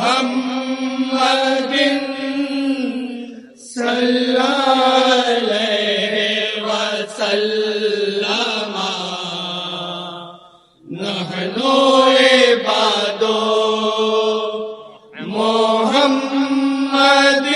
محمد صلی علیہ وسلم نحنو عبادو محمد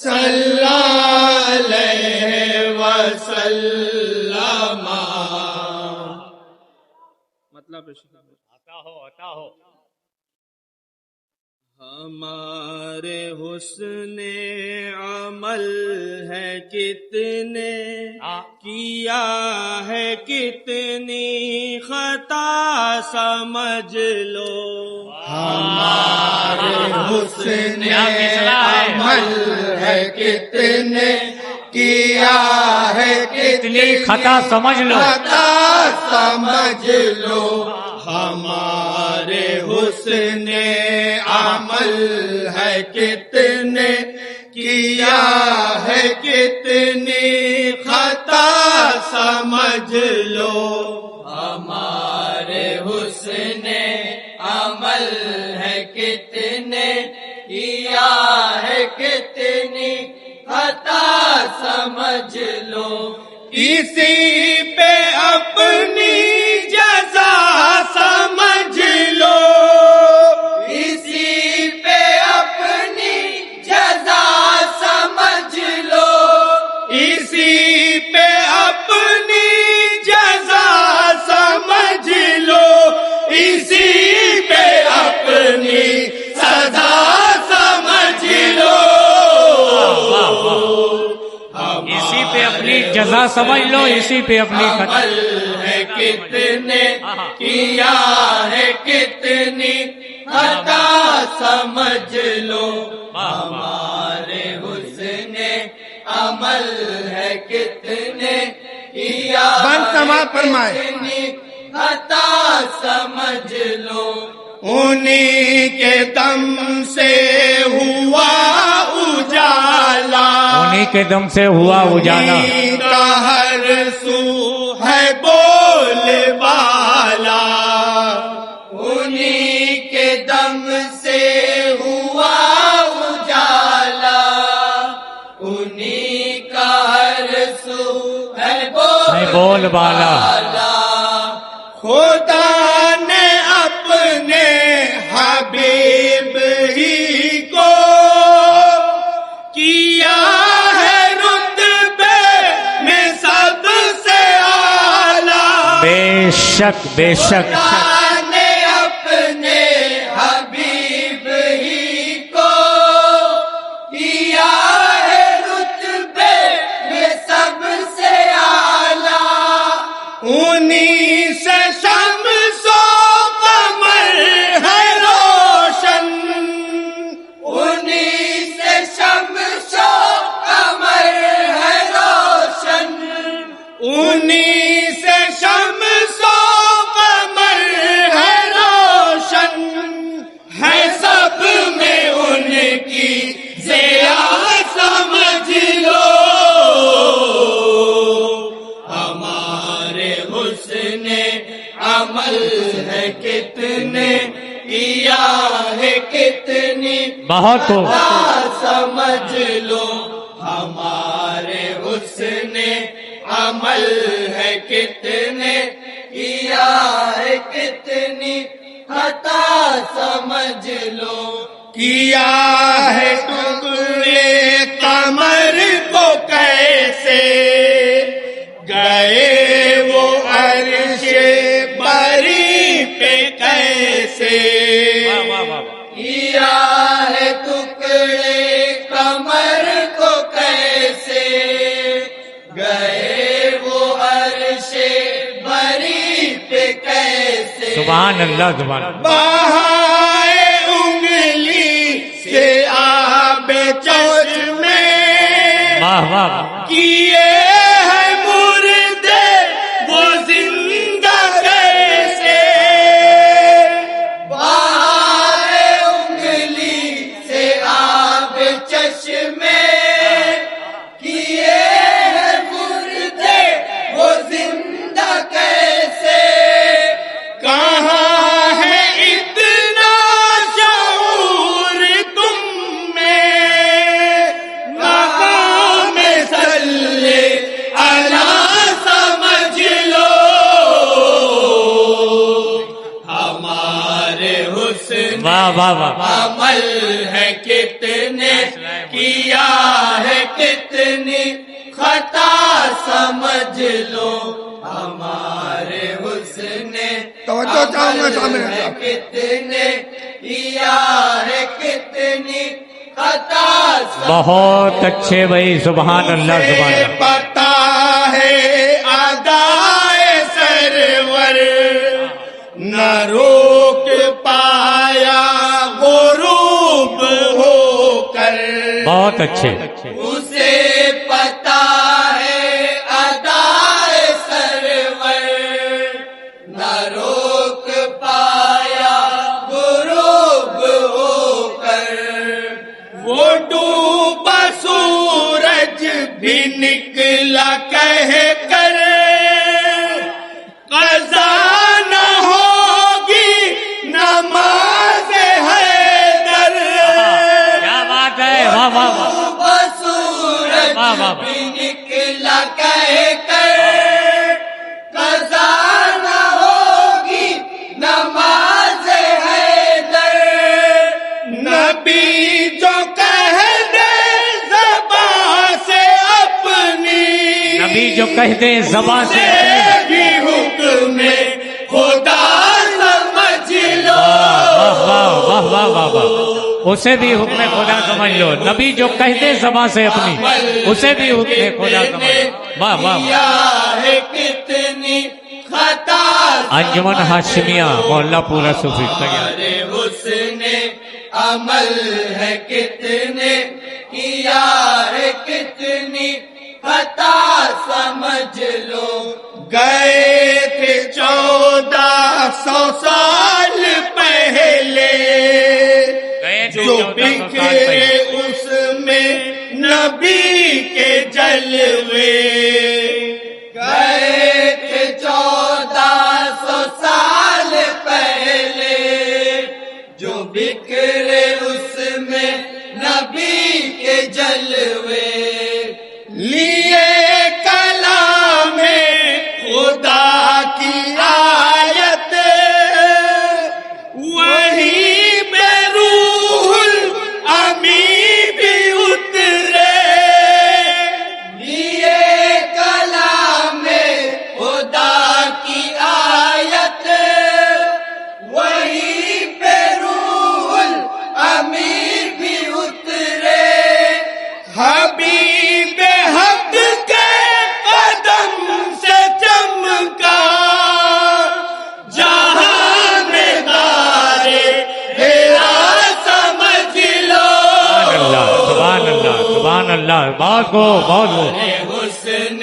صلی علیہ وسلم. مطلب عطا ہو. ہمارے حسن عمل ہے کتنے کیا ہے کتنی خطا سمجھ لو. ہمارے حسن عمل ہے کتنے کیا ہے کتنی خطا سمجھ لو. خطا سمجھ لو. ہمارے حسن عمل ہے کتنے کیا ہے کتنی خطا سمجھ لو. ہمارے حسن عمل ہے کتنے کیا ہے کتنی خطا سمجھ لو. اسی پہ اپنی جزا سمجھ لو. اسی پہ اپنی جزا سمجھ لو. اسی پہ اپنی جزا سمجھ لو. اسی پہ اپنی سزا سمجھ لو. اسی پہ اپنی جزا سمجھ لو. اسی پہ اپنی عمل ہے کتنے کیا ہے کتنی خطا سمجھ لو. ہمارے حسن عمل ہے کتنے کیا کتنی خطا سمجھ لو. انہی کے دم سے ہوا اجالا. انہی کے دم سے ہوا اجالا. کا ہر سو ہے بول بالا. انہی کے دم سے ہوا اجالا. انہی کا ہر سو ہے بول بالا. خدا نے اپنے حبیب ہی کو کیا ہے رتبے میں سب سے اعلیٰ. بے شک بے شک. خدا نے اپنے حبیب ہی کو کیا ہے رتبے میں سب سے اعلیٰ. انہی سے شمس و قمر ہے روشن. انہی سے شمس و قمر ہے روشن. انہی سے شمس و قمر ہے روشن. ہے سب میں ان کی ضیا سمجھ لو. ہمارے حسن عمل ہے کتنے کیا ہے کتنی بہت ہو. سمجھ لو. ہمارے حسن عمل ہے کتنے کیا ہے کتنی خطا سمجھ لو. کیا ہے ٹکڑے قمر کو کیسے گئے وہ عرش بری پہ کیسے. کیا ہے ٹکڑے قمر کو کیسے گئے وہ عرش بری پہ کیسے. سبحان اللہ سبحان اللہ. بہائے انگلی سے آب چشمے واہ واہ. کیے ہیں مردے وہ زندہ کیسے. بہائے انگلی سے آب چشمے کیے ہیں مردے وہ زندہ کیسے. واہ واہ واہ عمل ہے کتنے کیا ہے کتنی خطا سمجھ لو ہمارے حسن توجہ چاہوں گا سامنے کتنے کیا ہے کتنی خطا بہت اچھے بھائی سبحان اللہ سبحان اللہ پتا ہے ادائے سرور نہ روک پایا غروب ہو کر بہت اچھے اسے پتا ہے ادائے سرور نہ روک پایا غروب ہو کر وہ ڈوبا سورج بھی نکلا کہہ کر قضا نہ ہوگی نماز حیدر کیا بات ہے واہ واہ واہ ڈوبا سورج واہ واہ بھی نکلا کہہ کر قضا نہ ہوگی نماز حیدر نبی جو کہہ دے زبان سے اپنی نبی جو کہہ دے زبان سے بھی حکم خدا سمجھ لو واہ واہ واہ واہ واہ واہ اسے بھی حکم خدا سمجھ لو نبی جو کہہ دے زبان سے اپنی اسے بھی حکم خدا سمجھ لو واہ واہ کیا ہے کتنی خطا انجمن ہاشمیہ محلہ پورا صوفی تیار ہمارے حسن عمل ہے کتنے کیا ہے کتنی خطا سمجھ لو گئے تھے 1400 سال پہلے جو بکھرے اس میں نبی کے جلوے گئے تھے 1400 سال پہلے جو بکھرے اس میں نبی کے جلوے لیے کلام خدا کی آیت وہی بے روح الامین بھی اترے لیے کلام خدا کی آیت وہی بے روح الامین بھی اترے حبیب حق کے قدم سے چمکا جہاں میں دارے ہیرا سمجھ لو سبحان اللہ سبحان اللہ بہت کو بہت کو حسن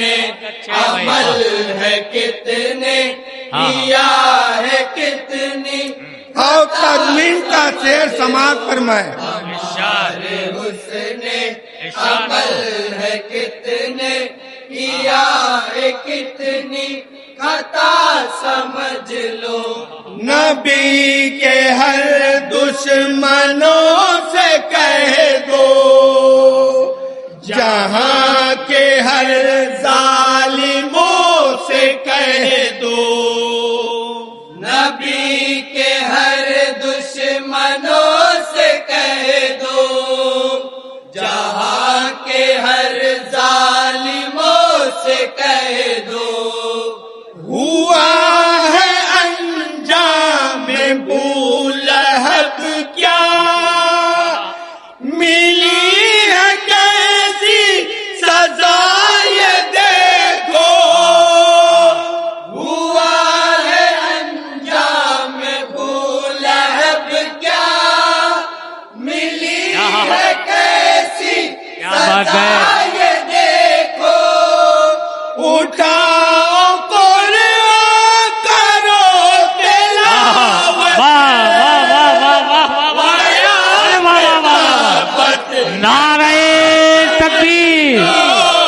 عمل ہے کتنے کیا ہے کتنی اور تدمین کا شعر سماعت فرمائے حسن عمل ہے کتنے کیا ہے کتنی خطا سمجھ لو نبی کے ہر دشمنوں سے کہہ دو جہاں کے ہر ظالموں سے کہہ دو نبی کے ہر دشمنوں سے کہہ دو جہاں کے ہر ظالموں سے کہہ دو ہوا ہے انجام ابو لہب کیا ملی ہے کیسی سزا یہ دیکھو ہوا ہے انجام ابو لہب کیا ملی ہے کیسی بات ہے سزا یہ دیکھو اٹھاؤ قرآن کرو تلاوت نعرہ تکبیر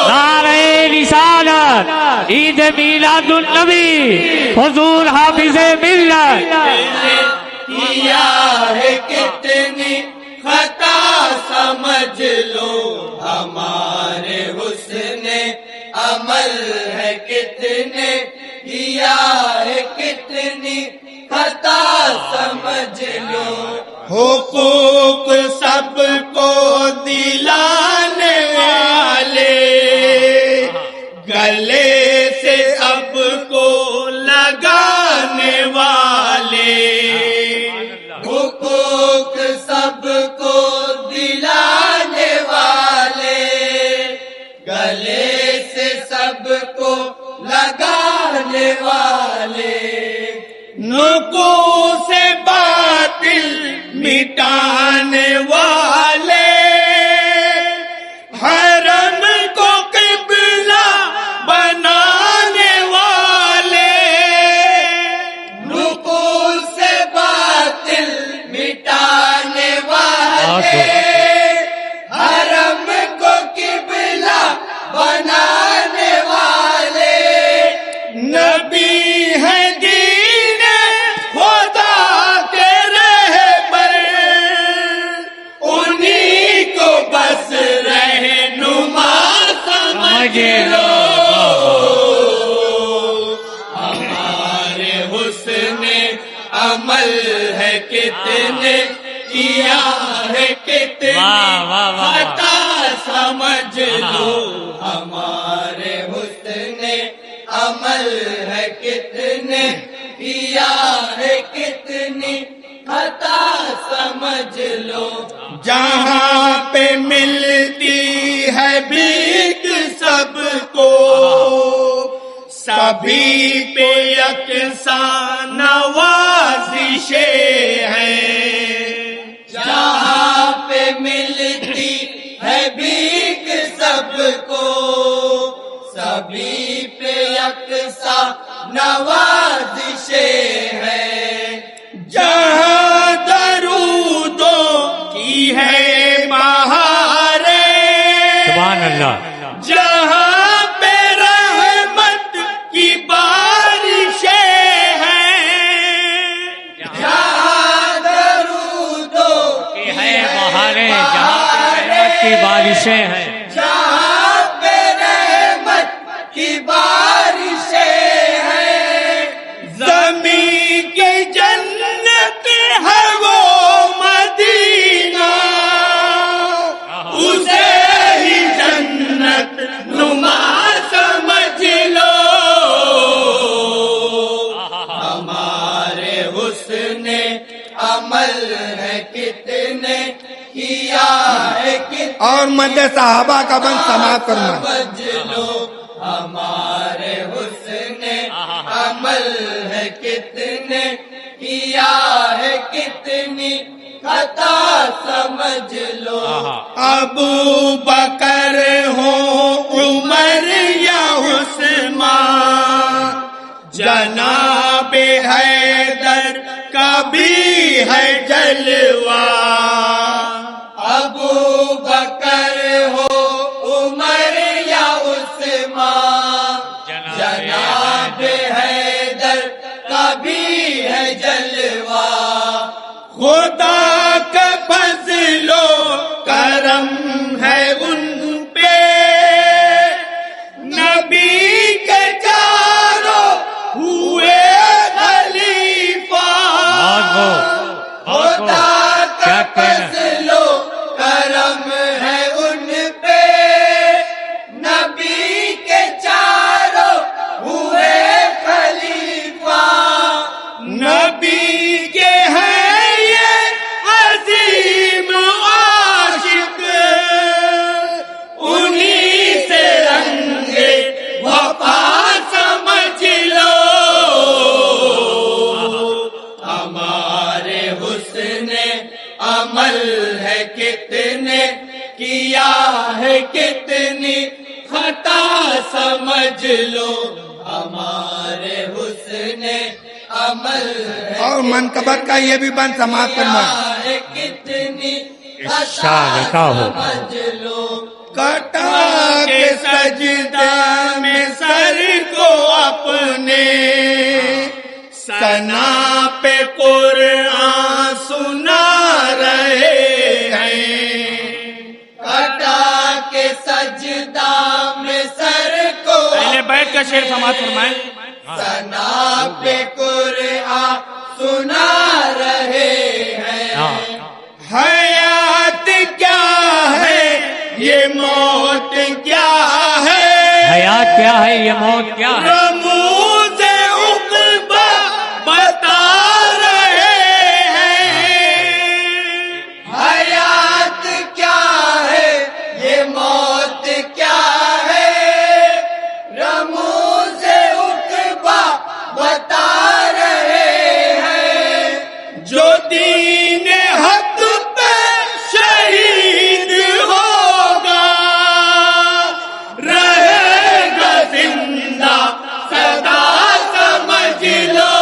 نعرہ رسالت عید میلاد النبی حضور حافظ ملت کیا ہے کتنی خطا سمجھ لو ہمارے حسن عمل ہے کتنے کیا ہے کتنی خطا سمجھ لو حقوق سب کو دلانے والے گلے سے اب کو لگانے والے حقوق سب کو دلانے والے گلے سے سب کو لگانے والے نکو سے باطل مٹانے والے حرم کو قبلہ بنانے والے نکو سے باطل مٹانے والے حرم کو قبلہ بنانے والے نبی ہے دین خدا کے رہبر انہی کو بس رہنما سمجھ لو ہمارے حسن عمل ہے کتنے کیا ہے کتنے خطا سمجھ لو ہمارے حسن عمل ہے کتنے کیا ہے کتنی خطا سمجھ لو جہاں پہ ملتی ہے بھیک سب کو سبھی پہ یکساں نوازشیں ہیں جہاں پہ ملتی ہے بھیک سب کو سبھی پہ یکساں نوازشیں ہیں جہاں درودوں کی ہے بہاریں سبحان اللہ جہاں پہ رحمت کی بارشیں ہیں جہاں درودوں کی ہے بہاریں جہاں پہ رحمت کی بارشیں ہیں جہاں پہ رحمت کی بارشیں ہیں زمین کی جنت ہے وہ مدینہ اسے ہی جنت نما سمجھ لو ہمارے حسن عمل ہے کتنے کیا ہے کتنے اور مد صحابہ کا بند سماعت فرمائیں سمجھ لو ہمارے حسن عمل ہے کتنے کیا ہے کتنی خطا سمجھ لو ابو بکر ہو عمر یا عثمان جناب حیدر کا بھی ہے جلوہ ابو بکر ہو عمر یا عثمان جناب حیدر کا بھی ہے جلوہ خدا کا فضل و کرم ہے ان پہ نبی کے چاروں ہوئے خلیفہ خدا کا فضل و کرم ہے ان پہ نبی کے چاروں ہوئے خلیفہ نبی کے ہیں یہ عظیم عاشق انہی سے رنگ وفا سمجھ لو ہمارے حسن عمل ہے کتنے کیا ہے کتنی خطا سمجھ لو ہمارے حسن عمل ہے اور منقبت کا یہ بھی بند سماعت فرمائیں ہے کتنی اشارتا ہو سمجھ لو کٹا کے سجدہ میں سر کو اپنے سنا پہ قرآن سنا رہے ہیں کٹا کے سجدہ میں سر کو پہلے بیٹھ کر شعر سماعت فرمائیں سنا پہ قرآن سنا رہے ہیں کیا ہے یہ موت کیا ہے؟ رموز عقبہ بتا رہے ہیں، حیات کیا ہے یہ موت کیا ہے، رموز عقبہ بتا رہے ہیں، جو دین حق پہ شہید ہوگا رہے گا زندہ سدا سمجھ لو،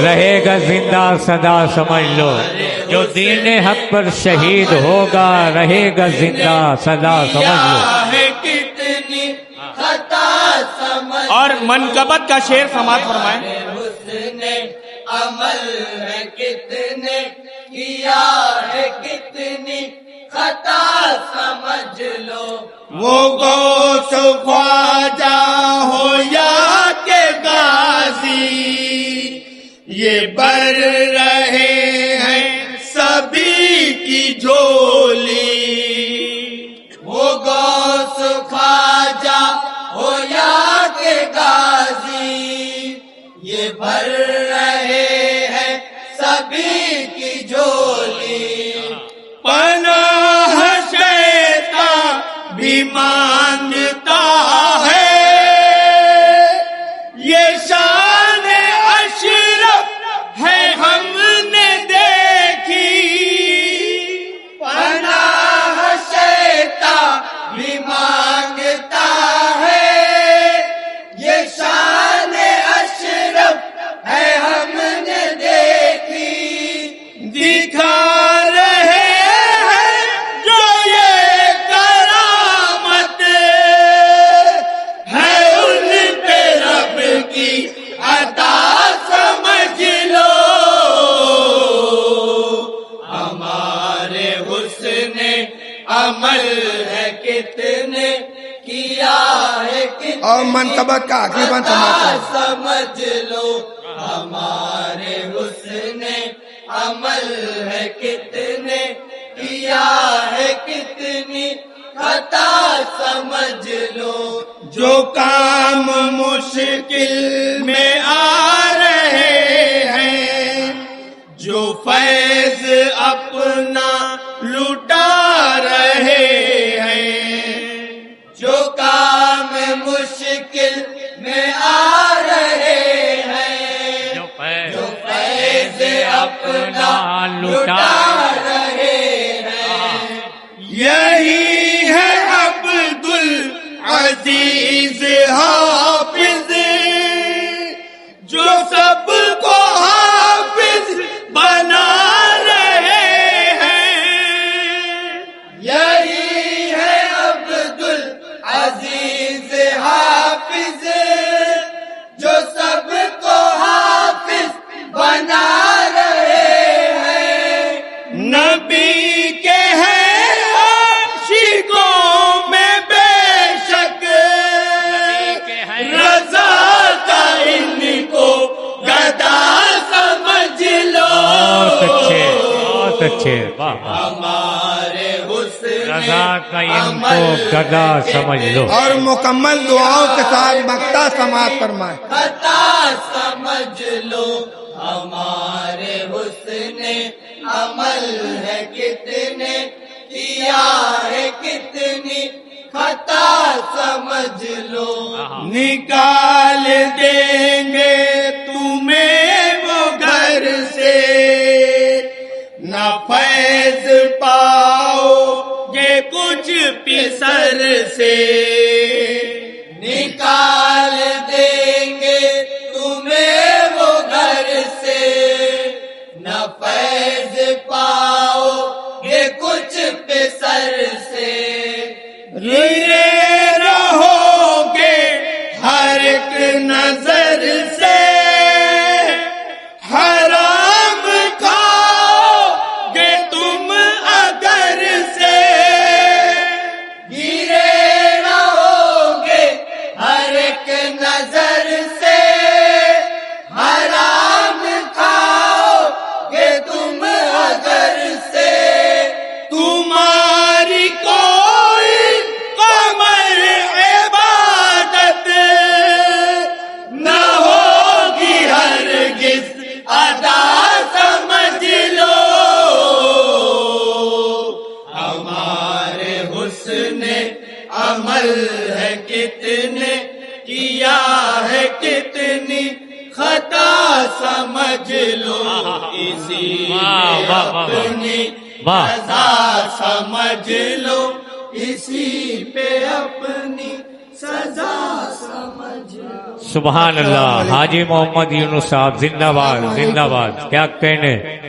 رہے گا زندہ سدا سمجھ لو، جو دین حق پر شہید ہوگا رہے گا زندہ سدا سمجھ لو۔ کیا ہے کتنی خطا سمجھ اور منقبت کا شعر سماعت فرمائیں۔ حسن عمل ہے کتنے کیا ہے کتنی خطا سمجھ لو، وہ غوث خواجہ ہو یا کہ غازی، یہ بر رہے ہیں سبھی کی جھولی، وہ غوث خواجہ ہو یا کہ غازی، یہ بھر رہے ہیں سبھی کی جھولی، پناہ شیطان بھی مانگتا ہے، یہ شان اشرف ہے ہم نے دیکھی، پناہ شیطان بھی مانگتا ہے، یہ شان اشرف ہے ہم نے دیکھی، دکھا رہے ہیں جو یہ کرامت ہے ان پہ رب کی عطا سمجھ لو، ہمارے حسن عمل ہے کتنے کیا ہے کتنے اور منقبت کا عقیباً سماعت فرمائیں۔ سمجھ لو، ہمارے حسن عمل ہے کتنے کیا ہے کتنی خطا سمجھ لو، جو کام مشکل میں آ رہے ہیں، جو فیض اپنا لٹا رہے ہیں، جو کام مشکل میں آ رہے ہیں، جو فیض اپنا لٹا رہے ہیں، یہی ہے عبد العزیز حافظ، جو سب کو حافظ بنا رہے ہیں، یہی ہے عبد العزیز حافظ، جو سب کو حافظ بنا رہے ہیں، نبی کے ہیں عاشقوں میں بے شک، رضا کا ان کو گدا سمجھ لو، بہت اچھے واہ واہ، ہمارے حسن رضا کا ان کو گدا سمجھ لو۔ اور مکمل دعاؤں کے ساتھ مقطع سماعت فرمائیں۔ خطا سمجھ لو، ہمارے حسن عمل ہے کتنے کیا ہے کتنی خطا سمجھ لو، نکال دیں گے تمہیں وہ گھر سے، نہ فیض پاؤ گے کچھ پسر سے، نکال دیں گے تمہیں وہ گھر سے، نہ فیض پاؤ گے کچھ پسر سے، روئے رہو گے ہر ایک نظر سے، حرام کھاؤ گے تم اگر سے، گرے رہو عمل ہے کتنے کیا ہے کتنی خطا سمجھ لو اسی واہ، میں واہ، واہ، واہ۔ اپنی واہ۔ سزا سمجھ لو اسی پہ اپنی سزا سمجھ لو۔ سبحان اللہ، حاجی محمد یونس صاحب زندہ باد، زندہ باد، کیا کہنے۔